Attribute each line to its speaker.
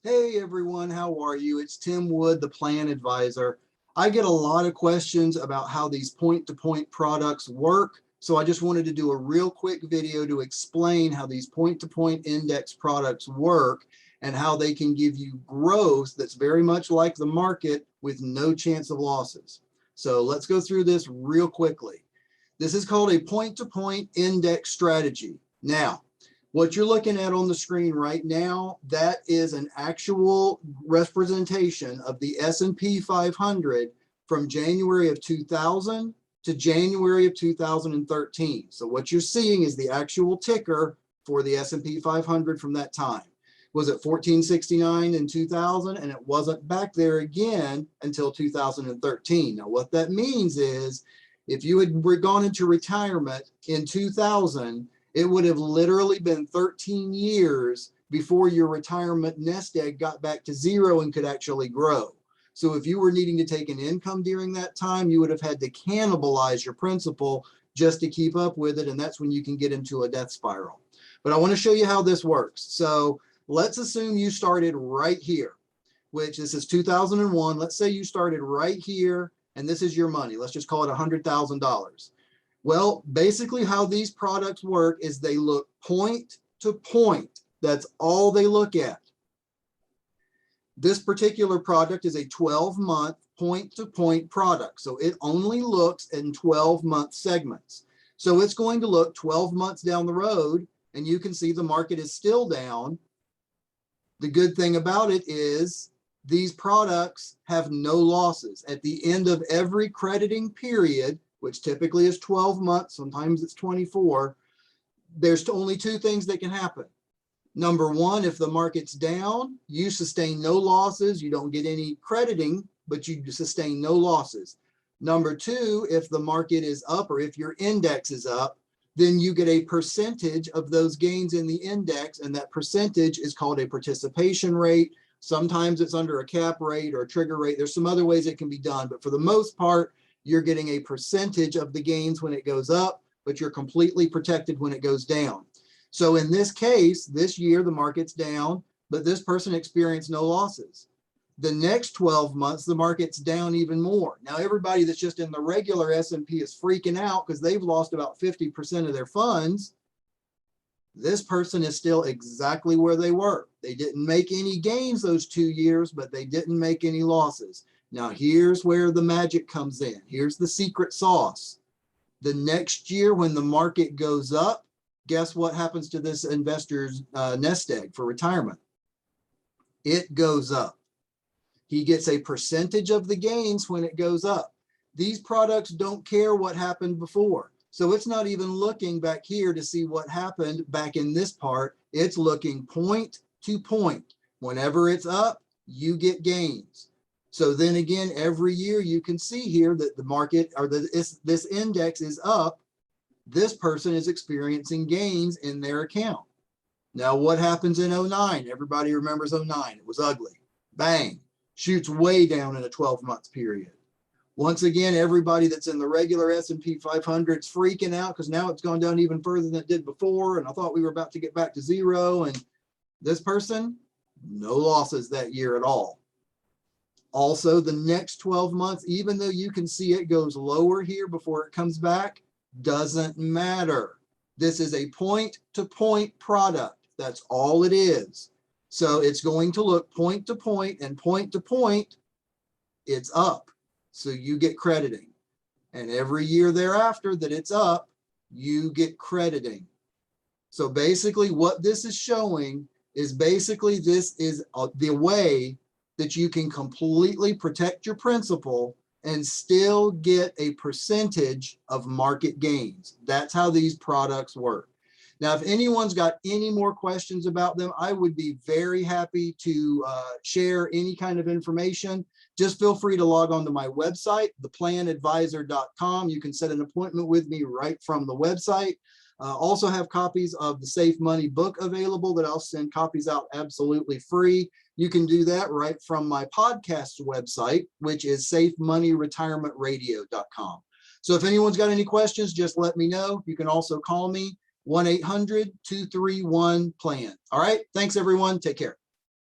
Speaker 1: Hey everyone, how are you? It's Tim Wood, the Plan Advisor. I get a lot of questions about how these point-to-point products work. So I just wanted to do a real quick video to explain how these point-to-point index products work and how they can give you growth that's very much like the market with no chance of losses. So let's go through this real quickly. This is called a point-to-point index strategy. Now, what you're looking at on the screen right now, that is an actual representation of the S&P 500 from January of 2000 to January of 2013. So what you're seeing is the actual ticker for the S&P 500 from that time. Was it 1469 in 2000? And it wasn't back there again until 2013. Now, what that means is if you had gone into retirement in 2000, it would have literally been 13 years before your retirement nest egg got back to zero and could actually grow. So if you were needing to take an income during that time, you would have had to cannibalize your principal just to keep up with it. And that's when you can get into a death spiral. But I want to show you how this works. So let's assume you started right here, which this is 2001. Let's say you started right here and this is your money. Let's just call it $100,000. Well, basically how these products work is they look point to point. That's all they look at. This particular product is a 12-month point-to-point product. So it only looks in 12-month segments. So it's going to look 12 months down the road, and you can see the market is still down. The good thing about it is these products have no losses. At the end of every crediting period, which typically is 12 months, sometimes it's 24, there's only two things that can happen. Number one, if the market's down, you sustain no losses, you don't get any crediting, but you sustain no losses. Number two, if the market is up or if your index is up, then you get a percentage of those gains in the index, and that percentage is called a participation rate. Sometimes it's under a cap rate or a trigger rate. There's some other ways it can be done, but for the most part, you're getting a percentage of the gains when it goes up, but you're completely protected when it goes down. So in this case, this year, the market's down, but this person experienced no losses. The next 12 months, the market's down even more. Now, everybody that's just in the regular S&P is freaking out because they've lost about 50% of their funds. This person is still exactly where they were. They didn't make any gains those 2 years, but they didn't make any losses. Now, here's where the magic comes in. Here's the secret sauce. The next year when the market goes up, guess what happens to this investor's nest egg for retirement? It goes up. He gets a percentage of the gains when it goes up. These products don't care what happened before. So it's not even looking back here to see what happened back in this part. It's looking point to point. Whenever it's up, you get gains. So then again, every year you can see here that the market or this index is up. This person is experiencing gains in their account. Now, what happens in 09? Everybody remembers 09. It was ugly. Bang, shoots way down in a 12-month period. Once again, everybody that's in the regular S&P 500 is freaking out because now it's gone down even further than it did before. And I thought we were about to get back to zero. And this person, no losses that year at all. Also, the next 12 months, even though you can see it goes lower here before it comes back, doesn't matter. This is a point-to-point product. That's all it is. So it's going to look point to point, and point to point, it's up. So you get crediting. And every year thereafter that it's up, you get crediting. So basically what this is showing is basically this is the way that you can completely protect your principal and still get a percentage of market gains. That's how these products work. Now, if anyone's got any more questions about them, I would be very happy to share any kind of information. Just feel free to log on to my website, theplanadvisor.com. You can set an appointment with me right from the website. Also have copies of the Safe Money book available that I'll send copies out absolutely free. You can do that right from my podcast website, which is safemoneyretirementradio.com. So if anyone's got any questions, just let me know. You can also call me 1-800-231-PLAN. All right. Thanks, everyone. Take care.